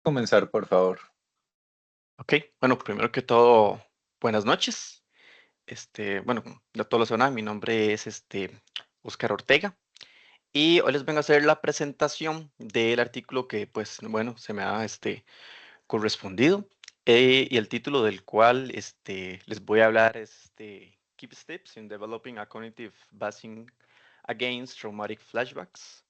Comenzar, por favor. Ok, bueno, primero que todo, buenas noches. Bueno, de todos los sabrán, mi nombre es Óscar Ortega y hoy les vengo a hacer la presentación del artículo que, pues, bueno, se me ha correspondido y el título del cual les voy a hablar es Keep Steps in Developing a Cognitive Basing Against Traumatic Flashbacks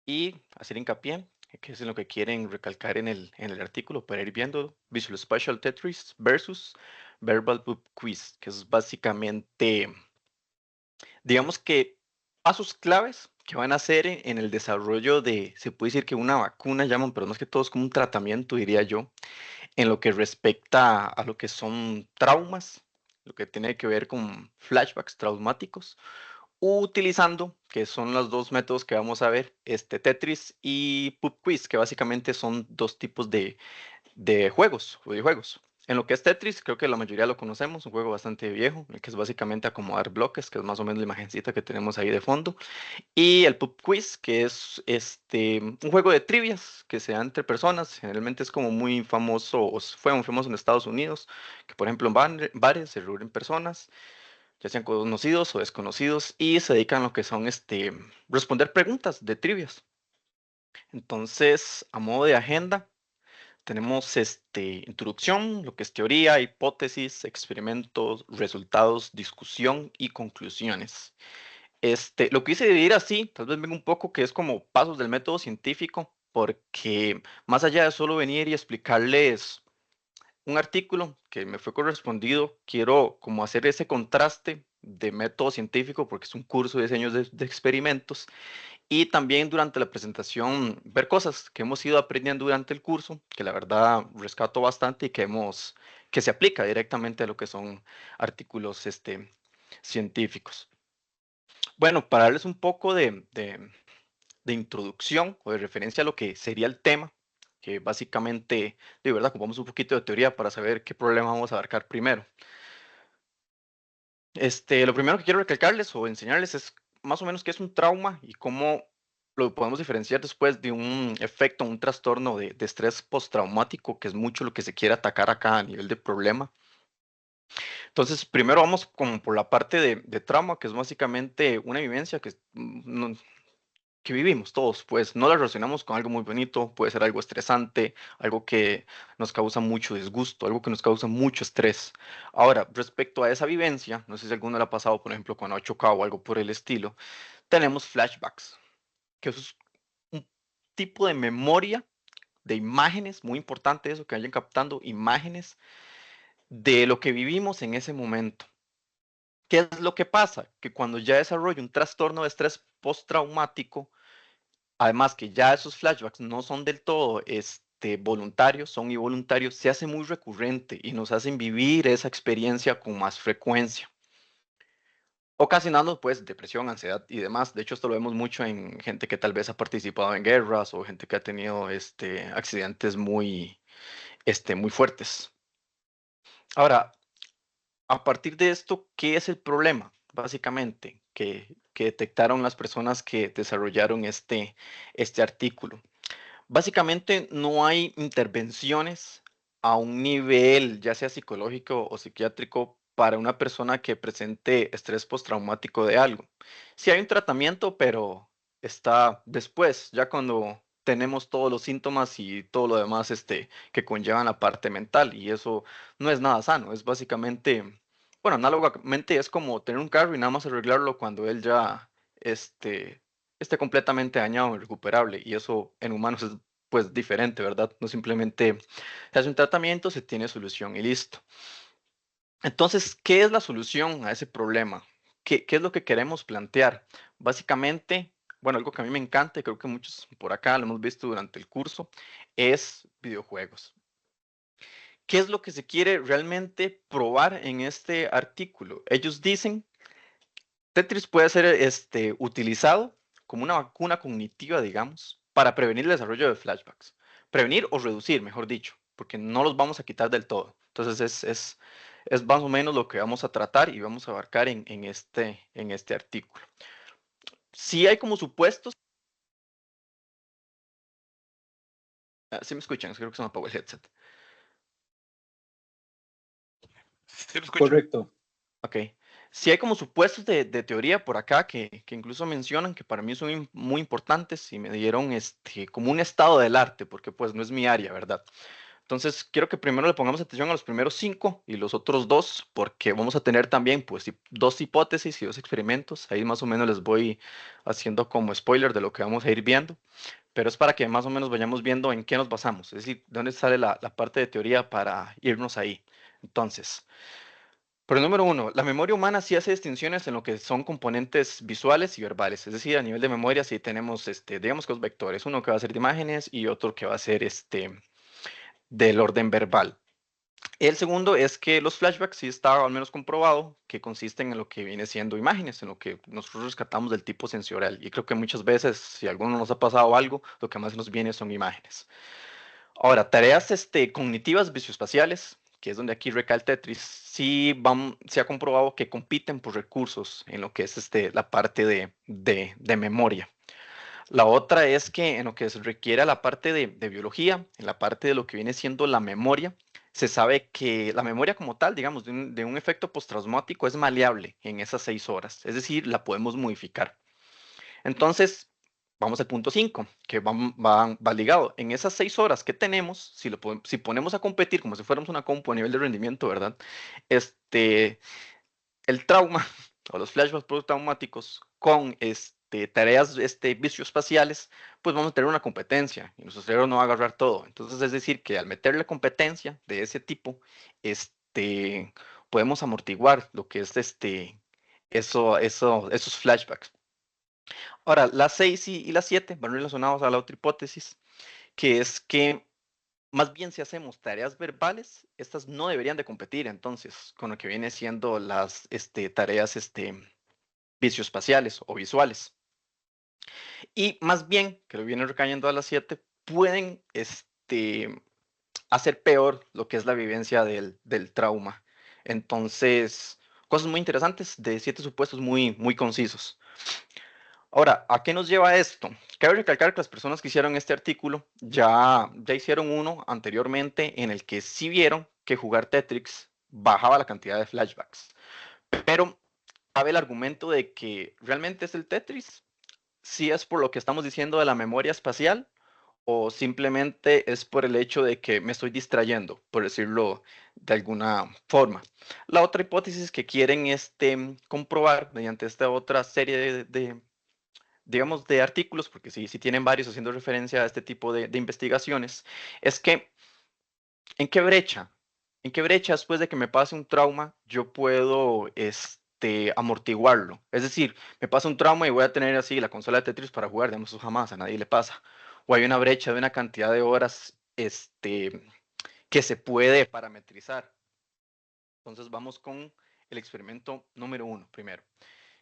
y hacer hincapié que es en lo que quieren recalcar en el artículo para ir viendo Visual Spatial Tetris versus Verbal Pub Quiz, que es básicamente, digamos que pasos claves que van a hacer en el desarrollo de, se puede decir que una vacuna llaman, pero más que todo es como un tratamiento, diría yo, en lo que respecta a lo que son traumas, lo que tiene que ver con flashbacks traumáticos utilizando, que son los dos métodos que vamos a ver, Tetris y Pub Quiz, que básicamente son dos tipos de juegos, videojuegos. En lo que es Tetris, creo que la mayoría lo conocemos, un juego bastante viejo, que es básicamente acomodar bloques, que es más o menos la imagencita que tenemos ahí de fondo. Y el Pub Quiz, que es un juego de trivias que se da entre personas, generalmente es como muy famoso, o fue muy famoso en Estados Unidos, que por ejemplo en bares se reúnen personas ya sean conocidos o desconocidos, y se dedican a lo que son responder preguntas de trivias. Entonces, a modo de agenda, tenemos introducción, lo que es teoría, hipótesis, experimentos, resultados, discusión y conclusiones. Lo quise dividir así, tal vez venga un poco que es como pasos del método científico, porque más allá de solo venir y explicarles un artículo que me fue correspondido, quiero como hacer ese contraste de método científico porque es un curso de diseño de experimentos y también durante la presentación ver cosas que hemos ido aprendiendo durante el curso, que la verdad rescato bastante y que se aplica directamente a lo que son artículos científicos. Bueno, para darles un poco de introducción o de referencia a lo que sería el tema, que básicamente, de verdad, ocupamos un poquito de teoría para saber qué problema vamos a abarcar primero. Lo primero que quiero recalcarles o enseñarles es más o menos qué es un trauma y cómo lo podemos diferenciar después de un efecto, un trastorno de estrés postraumático, que es mucho lo que se quiere atacar acá a nivel de problema. Entonces, primero vamos como por la parte de trauma, que es básicamente una vivencia que vivimos todos, pues no la relacionamos con algo muy bonito, puede ser algo estresante, algo que nos causa mucho disgusto, algo que nos causa mucho estrés. Ahora, respecto a esa vivencia, no sé si alguno le ha pasado, por ejemplo, cuando ha chocado o algo por el estilo, tenemos flashbacks, que eso es un tipo de memoria de imágenes, muy importante eso, que vayan captando imágenes de lo que vivimos en ese momento. ¿Qué es lo que pasa? Que cuando ya desarrollo un trastorno de estrés postraumático, además que ya esos flashbacks no son del todo voluntarios, son involuntarios, se hace muy recurrente y nos hacen vivir esa experiencia con más frecuencia, ocasionando pues depresión, ansiedad y demás. De hecho, esto lo vemos mucho en gente que tal vez ha participado en guerras o gente que ha tenido accidentes muy fuertes. Ahora, a partir de esto, ¿qué es el problema? Básicamente, que detectaron las personas que desarrollaron este artículo. Básicamente no hay intervenciones a un nivel, ya sea psicológico o psiquiátrico, para una persona que presente estrés postraumático de algo. Sí hay un tratamiento, pero está después, ya cuando tenemos todos los síntomas y todo lo demás que conllevan la parte mental, y eso no es nada sano, es básicamente, bueno, análogamente es como tener un carro y nada más arreglarlo cuando él ya esté completamente dañado, irrecuperable, y eso en humanos es pues diferente, ¿verdad? No simplemente se hace un tratamiento, se tiene solución y listo. Entonces, ¿qué es la solución a ese problema? ¿Qué es lo que queremos plantear? Básicamente, bueno, algo que a mí me encanta y creo que muchos por acá lo hemos visto durante el curso, es videojuegos. ¿Qué es lo que se quiere realmente probar en este artículo? Ellos dicen Tetris puede ser utilizado como una vacuna cognitiva, digamos, para prevenir el desarrollo de flashbacks. Prevenir o reducir, mejor dicho, porque no los vamos a quitar del todo. Entonces es más o menos lo que vamos a tratar y vamos a abarcar en este artículo. Sí hay como supuestos Sí me escuchan, creo que se me apagó el headset. Sí, lo escucho. Correcto. Ok. Sí hay como supuestos de teoría por acá que incluso mencionan que para mí son muy importantes y me dieron como un estado del arte, porque pues no es mi área, ¿verdad? Entonces quiero que primero le pongamos atención a los primeros 5 y los otros 2, porque vamos a tener también pues 2 hipótesis y 2 experimentos. Ahí más o menos les voy haciendo como spoiler de lo que vamos a ir viendo, pero es para que más o menos vayamos viendo en qué nos basamos, es decir, de dónde sale la parte de teoría para irnos ahí. Entonces, por el número 1, la memoria humana sí hace distinciones en lo que son componentes visuales y verbales. Es decir, a nivel de memoria sí tenemos, digamos que dos vectores, uno que va a ser de imágenes y otro que va a ser del orden verbal. El segundo es que los flashbacks sí está al menos comprobado que consisten en lo que viene siendo imágenes, en lo que nosotros rescatamos del tipo sensorial. Y creo que muchas veces, si a alguno nos ha pasado algo, lo que más nos viene son imágenes. Ahora, tareas cognitivas visoespaciales, que es donde aquí recae el Tetris, sí se ha comprobado que compiten por recursos en lo que es la parte de memoria. La otra es que en lo que se requiere la parte de biología, en la parte de lo que viene siendo la memoria, se sabe que la memoria como tal, digamos, de un efecto postraumático es maleable en esas 6 horas, es decir, la podemos modificar. Entonces, vamos al punto 5, que va ligado. En esas 6 horas que tenemos, si ponemos a competir como si fuéramos una compu a nivel de rendimiento, ¿verdad? El trauma o los flashbacks postraumáticos con tareas vicioespaciales, pues vamos a tener una competencia y nuestro cerebro no va a agarrar todo. Entonces, es decir, que al meterle competencia de ese tipo, podemos amortiguar lo que es esos flashbacks. Ahora, las 6 y las 7 van relacionados a la otra hipótesis, que es que más bien si hacemos tareas verbales, estas no deberían de competir entonces con lo que viene siendo las tareas vicioespaciales o visuales. Y más bien, que lo viene recayendo a las 7, pueden hacer peor lo que es la vivencia del trauma. Entonces, cosas muy interesantes de 7 supuestos muy concisos. Ahora, ¿a qué nos lleva esto? Cabe recalcar que las personas que hicieron este artículo ya hicieron uno anteriormente en el que sí vieron que jugar Tetris bajaba la cantidad de flashbacks. Pero cabe el argumento de que realmente es el Tetris, si es por lo que estamos diciendo de la memoria espacial o simplemente es por el hecho de que me estoy distrayendo, por decirlo de alguna forma. La otra hipótesis que quieren comprobar mediante esta otra serie digamos, de artículos, porque sí tienen varios haciendo referencia a este tipo de investigaciones, es que ¿en qué brecha? ¿En qué brecha después de que me pase un trauma yo puedo amortiguarlo? Es decir, me pasa un trauma y voy a tener así la consola de Tetris para jugar, digamos, eso jamás a nadie le pasa. O hay una brecha de una cantidad de horas que se puede parametrizar. Entonces vamos con el experimento número 1 primero.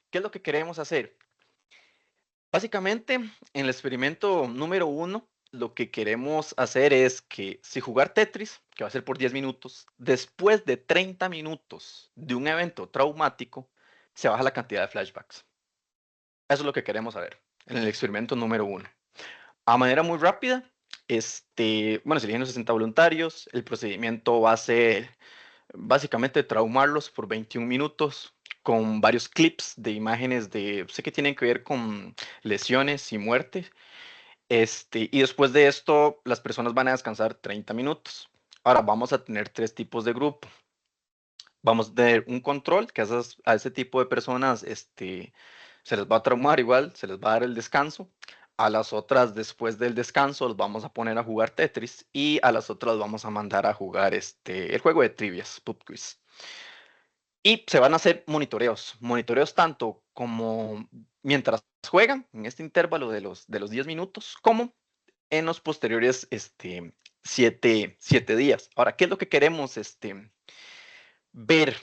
¿Qué es lo que queremos hacer? Básicamente, en el experimento número 1, lo que queremos hacer es que si jugar Tetris, que va a ser por 10 minutos, después de 30 minutos de un evento traumático, se baja la cantidad de flashbacks. Eso es lo que queremos saber en el experimento número 1. A manera muy rápida, bueno, se eligen los 60 voluntarios, el procedimiento va a ser básicamente traumarlos por 21 minutos con varios clips de imágenes sé que tienen que ver con lesiones y muerte. Y después de esto, las personas van a descansar 30 minutos. Ahora vamos a tener 3 tipos de grupo. Vamos a tener un control, que a ese tipo de personas se les va a traumar igual, se les va a dar el descanso. A las otras, después del descanso, los vamos a poner a jugar Tetris y a las otras vamos a mandar a jugar el juego de trivias, Pub Quiz. Y se van a hacer monitoreos tanto como mientras juegan, en este intervalo de los 10 minutos, como en los posteriores 7 días. Ahora, ¿qué es lo que queremos ver?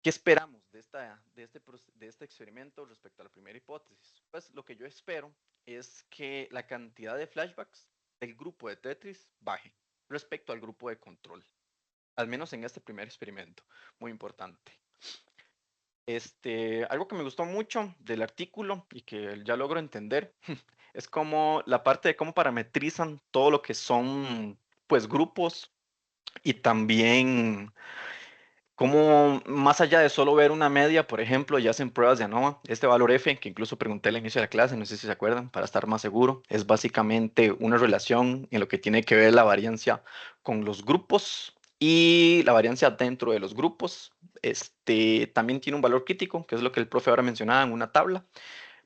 ¿Qué esperamos de este experimento respecto a la primera hipótesis? Pues lo que yo espero es que la cantidad de flashbacks del grupo de Tetris baje respecto al grupo de control, al menos en este primer experimento, muy importante. Algo que me gustó mucho del artículo y que ya logro entender Es como la parte de cómo parametrizan todo lo que son, pues, grupos y también como más allá de solo ver una media, por ejemplo, ya hacen pruebas de ANOVA. Este valor F, que incluso pregunté al inicio de la clase, no sé si se acuerdan, para estar más seguro, es básicamente una relación en lo que tiene que ver la variancia con los grupos y la variancia dentro de los grupos. También tiene un valor crítico, que es lo que el profe ahora mencionaba en una tabla.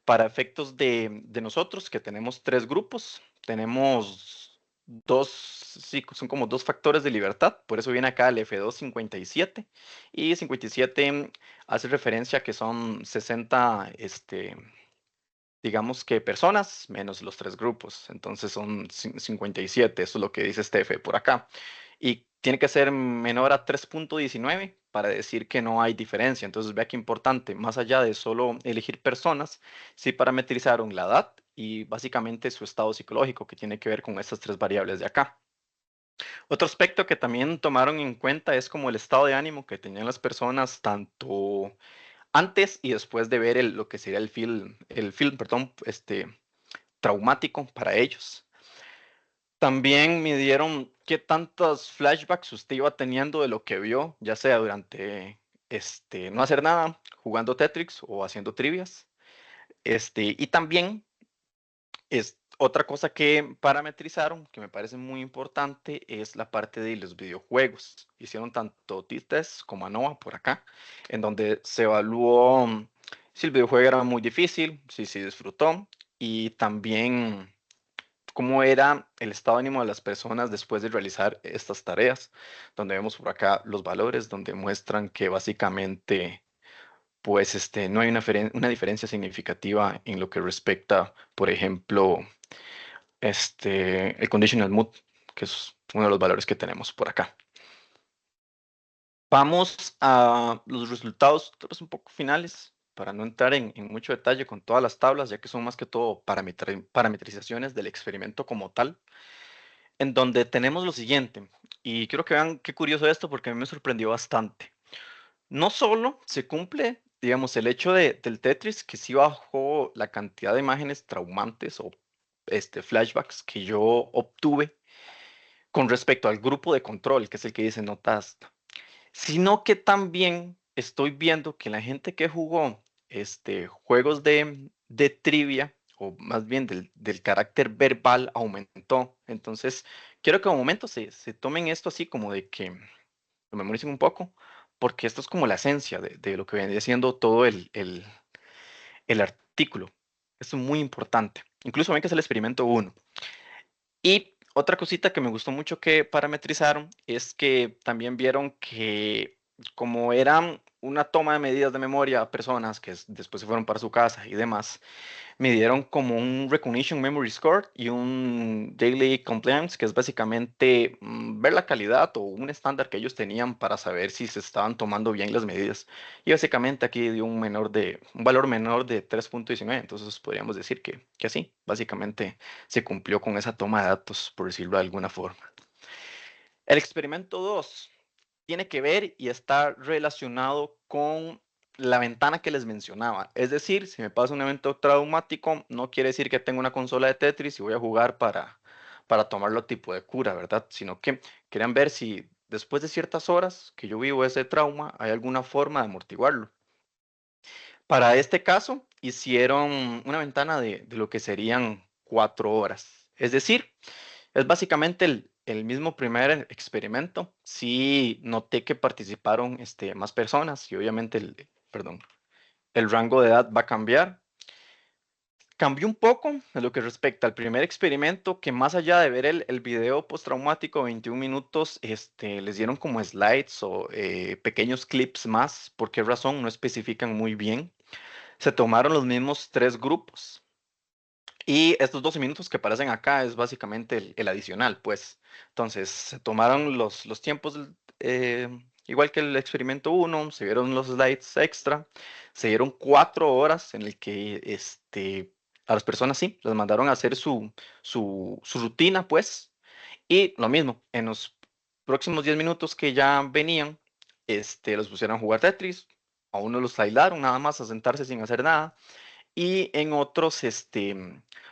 Para efectos de nosotros, que tenemos tres grupos, tenemos dos, sí, son como dos factores de libertad, por eso viene acá el F2 57, y 57 hace referencia a que son 60, digamos que personas menos los tres grupos, entonces son 57, eso es lo que dice este F por acá. Y tiene que ser menor a 3.19 para decir que no hay diferencia. Entonces vea qué importante, más allá de solo elegir personas, sí parametrizaron la edad y básicamente su estado psicológico, que tiene que ver con estas tres variables de acá. Otro aspecto que también tomaron en cuenta es como el estado de ánimo que tenían las personas tanto antes y después de ver lo que sería el film, perdón, traumático para ellos. También midieron qué tantos flashbacks usted iba teniendo de lo que vio, ya sea durante no hacer nada, jugando Tetris o haciendo trivias. Y también es otra cosa que parametrizaron, que me parece muy importante, es la parte de los videojuegos. Hicieron tanto t-test como ANOVA por acá, en donde se evaluó si el videojuego era muy difícil, si se disfrutó y también cómo era el estado de ánimo de las personas después de realizar estas tareas, donde vemos por acá los valores, donde muestran que básicamente, pues, no hay una diferencia significativa en lo que respecta, por ejemplo, el conditional mood, que es uno de los valores que tenemos por acá. Vamos a los resultados, tal vez un poco finales, para no entrar en mucho detalle con todas las tablas, ya que son más que todo parametrizaciones del experimento como tal, en donde tenemos lo siguiente, y quiero que vean qué curioso esto porque a mí me sorprendió bastante. No solo se cumple, digamos, el hecho del Tetris, que sí bajó la cantidad de imágenes traumantes o flashbacks que yo obtuve con respecto al grupo de control, que es el que dice no task, sino que también estoy viendo que la gente que jugó juegos de trivia, o más bien del carácter verbal, aumentó. Entonces, quiero que un momento se tomen esto así como de que lo memoricen un poco, porque esto es como la esencia de lo que viene siendo todo el artículo. Esto es muy importante. Incluso ven que es el experimento 1. Y otra cosita que me gustó mucho que parametrizaron es que también vieron que como eran una toma de medidas de memoria a personas que después se fueron para su casa y demás, midieron como un Recognition Memory Score y un Daily Compliance, que es básicamente ver la calidad o un estándar que ellos tenían para saber si se estaban tomando bien las medidas. Y básicamente aquí dio un valor menor de 3.19, entonces podríamos decir que sí, básicamente se cumplió con esa toma de datos, por decirlo de alguna forma. El experimento 2 tiene que ver y está relacionado con la ventana que les mencionaba. Es decir, si me pasa un evento traumático, no quiere decir que tengo una consola de Tetris y voy a jugar para tomarlo tipo de cura, ¿verdad? Sino que querían ver si después de ciertas horas que yo vivo ese trauma, hay alguna forma de amortiguarlo. Para este caso, hicieron una ventana de lo que serían 4 horas. Es decir, es básicamente el mismo primer experimento. Sí noté que participaron más personas y obviamente perdón, el rango de edad va a cambiar. Cambió un poco en lo que respecta al primer experimento, que más allá de ver el video postraumático 21 minutos, les dieron como slides o pequeños clips más. ¿Por qué razón? No especifican muy bien. Se tomaron los mismos tres grupos. Y estos 12 minutos que aparecen acá es básicamente el adicional, pues. Entonces, se tomaron los tiempos, igual que el experimento 1, se vieron los slides extra, se dieron 4 horas en el que a las personas sí, les mandaron a hacer su rutina, pues. Y lo mismo, en los próximos 10 minutos que ya venían, los pusieron a jugar Tetris, a uno los aislaron nada más a sentarse sin hacer nada y en otros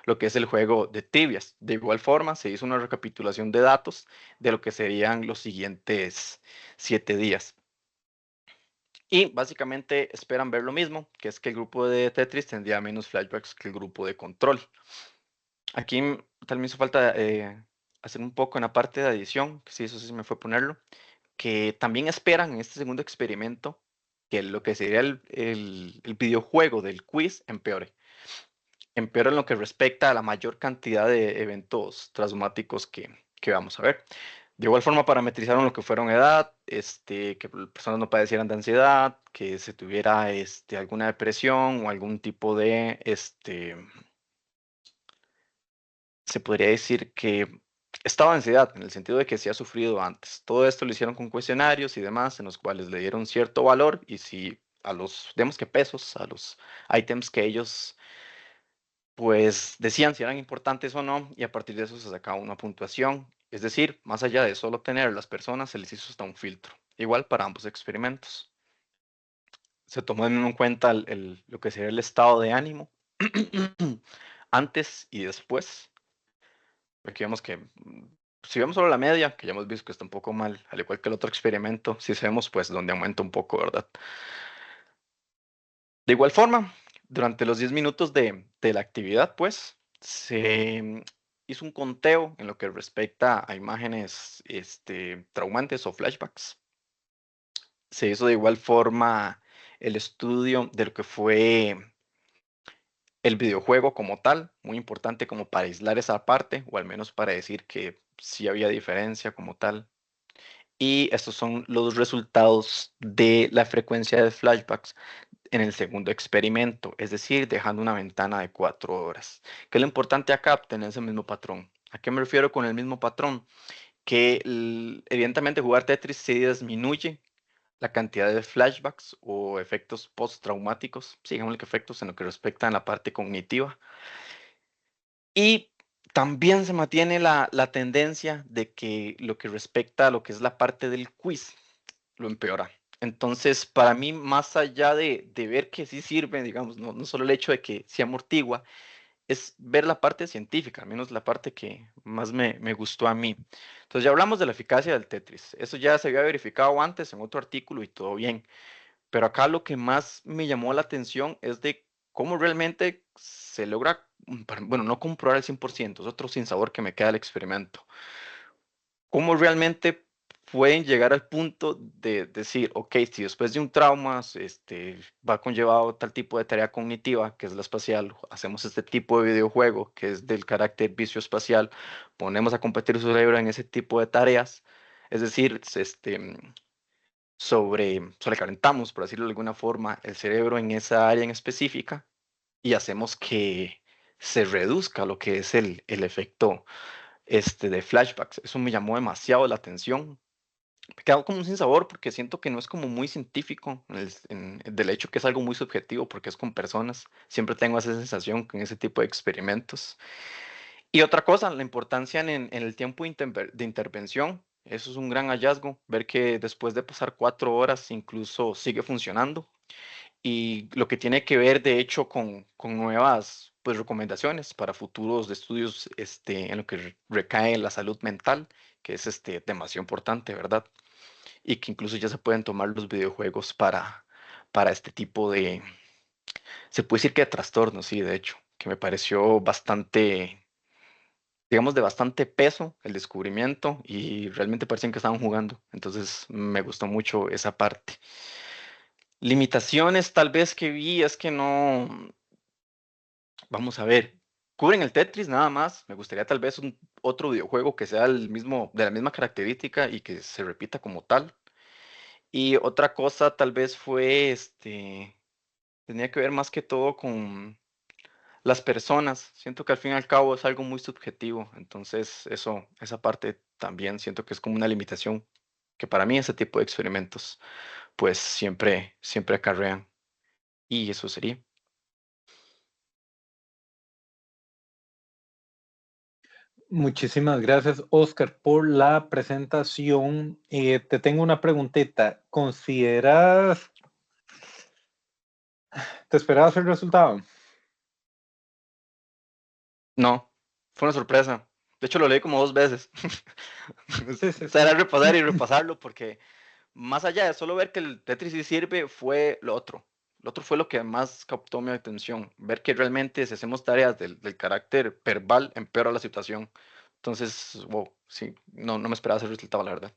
lo que es el juego de trivias. De igual forma, se hizo una recapitulación de datos de lo que serían los siguientes 7 días. Y básicamente esperan ver lo mismo, que es que el grupo de Tetris tendría menos flashbacks que el grupo de control. Aquí tal vez hizo falta hacer un poco en la parte de adición, que sí, eso sí me fue ponerlo, que también esperan en este segundo experimento que lo que sería el videojuego del quiz empeore. Empeora en lo que respecta a la mayor cantidad de eventos traumáticos que vamos a ver. De igual forma parametrizaron lo que fueron edad, que las personas no padecieran de ansiedad, que se tuviera alguna depresión o algún tipo de, se podría decir que estado de ansiedad, en el sentido de que se ha sufrido antes. Todo esto lo hicieron con cuestionarios y demás, en los cuales le dieron cierto valor y si a los, digamos que pesos, a los ítems que ellos pues decían si eran importantes o no, y a partir de eso se sacaba una puntuación. Es decir, más allá de solo tener las personas, se les hizo hasta un filtro. Igual para ambos experimentos. Se tomó en cuenta lo que sería el estado de ánimo antes y después. Aquí vemos que si vemos solo la media, que ya hemos visto que está un poco mal, al igual que el otro experimento, si vemos pues donde aumenta un poco, ¿verdad? De igual forma, durante los 10 minutos de la actividad, pues, se hizo un conteo en lo que respecta a imágenes traumantes o flashbacks. Se hizo de igual forma el estudio de lo que fue el videojuego como tal, muy importante como para aislar esa parte, o al menos para decir que sí había diferencia como tal. Y estos son los resultados de la frecuencia de flashbacks en el segundo experimento, es decir, dejando una ventana de 4 horas. ¿Qué es lo importante acá? Obtener ese mismo patrón. ¿A qué me refiero con el mismo patrón? Que evidentemente jugar Tetris sí disminuye la cantidad de flashbacks o efectos postraumáticos, digamos que efectos en lo que respecta a la parte cognitiva. Y también se mantiene la tendencia de que lo que respecta a lo que es la parte del quiz, lo empeora. Entonces, para mí, más allá de ver que sí sirve, digamos, no solo el hecho de que se amortigua, es ver la parte científica, al menos la parte que más me gustó a mí. Entonces, ya hablamos de la eficacia del Tetris. Eso ya se había verificado antes en otro artículo y todo bien. Pero acá lo que más me llamó la atención es de cómo realmente se logra, bueno, no comprobar al 100%, es otro sinsabor que me queda del experimento. Cómo realmente pueden llegar al punto de decir, ok, si después de un trauma va conllevado tal tipo de tarea cognitiva, que es la espacial, hacemos este tipo de videojuego, que es del carácter vicio-espacial, ponemos a competir su cerebro en ese tipo de tareas, es decir, sobrecalentamos, por decirlo de alguna forma, el cerebro en esa área en específica y hacemos que se reduzca lo que es el efecto de flashbacks. Eso me llamó demasiado la atención. Me quedó como un sinsabor porque siento que no es como muy científico del hecho que es algo muy subjetivo porque es con personas. Siempre tengo esa sensación con ese tipo de experimentos. Y otra cosa, la importancia en el tiempo de intervención. Eso es un gran hallazgo, ver que después de pasar 4 horas incluso sigue funcionando. Y lo que tiene que ver, de hecho, con nuevas pues, recomendaciones para futuros de estudios en lo que recae en la salud mental, que es demasiado importante, ¿verdad? Y que incluso ya se pueden tomar los videojuegos para este tipo de, se puede decir que de trastornos, sí, de hecho, que me pareció bastante, digamos, de bastante peso el descubrimiento y realmente parecían que estaban jugando. Entonces me gustó mucho esa parte. Limitaciones tal vez que vi es que no, vamos a ver, cubren el Tetris nada más. Me gustaría tal vez otro videojuego que sea el mismo, de la misma característica y que se repita como tal. Y otra cosa tal vez fue, tenía que ver más que todo con las personas. Siento que al fin y al cabo es algo muy subjetivo. Entonces, esa parte también siento que es como una limitación que para mí ese tipo de experimentos, pues siempre acarrean. Y eso sería. Muchísimas gracias, Oscar, por la presentación. Te tengo una preguntita. ¿Consideras, te esperabas el resultado? No, fue una sorpresa. De hecho, lo leí como 2 veces. Sí, sí, O sea, sí. era repasar y repasarlo porque más allá de solo ver que el Tetris sí sirve, fue lo otro. Lo otro fue lo que más captó mi atención. Ver que realmente si hacemos tareas del carácter verbal, empeora la situación. Entonces, wow, sí, no me esperaba ese resultado, la verdad.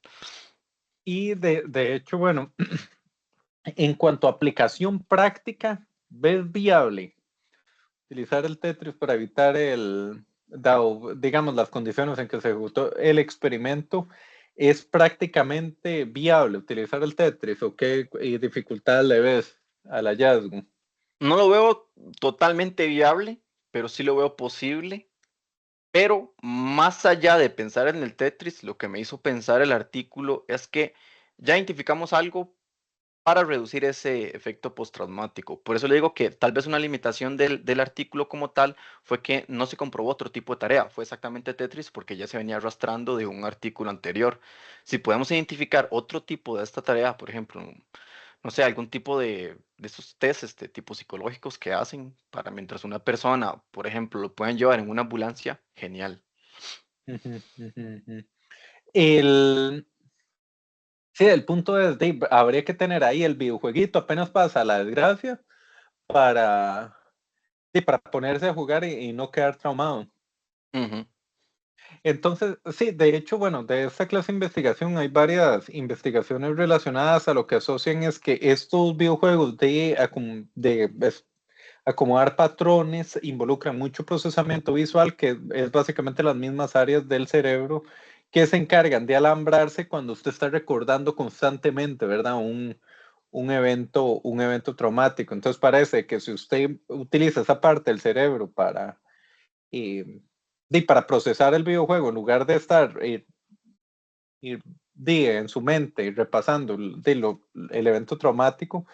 Y de hecho, bueno, en cuanto a aplicación práctica, ¿ves viable utilizar el Tetris para evitar dado, digamos, las condiciones en que se ejecutó el experimento? ¿Es prácticamente viable utilizar el Tetris o qué dificultad le ves al hallazgo? No lo veo totalmente viable, pero sí lo veo posible. Pero más allá de pensar en el Tetris, lo que me hizo pensar el artículo es que ya identificamos algo para reducir ese efecto postraumático. Por eso le digo que tal vez una limitación del artículo como tal fue que no se comprobó otro tipo de tarea. Fue exactamente Tetris porque ya se venía arrastrando de un artículo anterior. Si podemos identificar otro tipo de esta tarea, por ejemplo, no sé, algún tipo de esos test, tipo psicológicos que hacen para mientras una persona, por ejemplo, lo pueden llevar en una ambulancia, genial. Ujú, ujú, ujú. El, sí, el punto es, habría que tener ahí el videojueguito apenas pasa la desgracia para, sí, para ponerse a jugar y no quedar traumado. Ujú. Entonces, sí, de hecho, bueno, de esta clase de investigación hay varias investigaciones relacionadas a lo que asocian es que estos videojuegos acomodar patrones involucran mucho procesamiento visual, que es básicamente las mismas áreas del cerebro que se encargan de alambrarse cuando usted está recordando constantemente, ¿verdad? Un evento traumático. Entonces parece que si usted utiliza esa parte del cerebro eh, para procesar el videojuego, en lugar de estar en su mente repasando el evento traumático,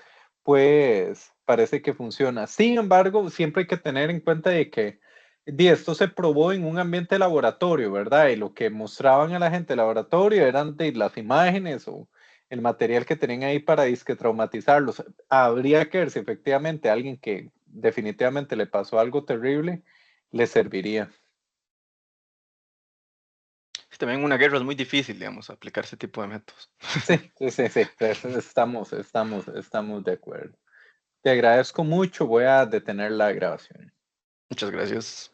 pues parece que funciona. Sin embargo, siempre hay que tener en cuenta de que esto se probó en un ambiente de laboratorio, ¿verdad? Y lo que mostraban a la gente del laboratorio eran de las imágenes o el material que tenían ahí para disque traumatizarlos. Habría que ver si efectivamente a alguien que definitivamente le pasó algo terrible le serviría. Sí, también en una guerra es muy difícil, digamos, aplicar ese tipo de métodos. Sí, sí, sí, sí, estamos de acuerdo. Te agradezco mucho, voy a detener la grabación. Muchas gracias.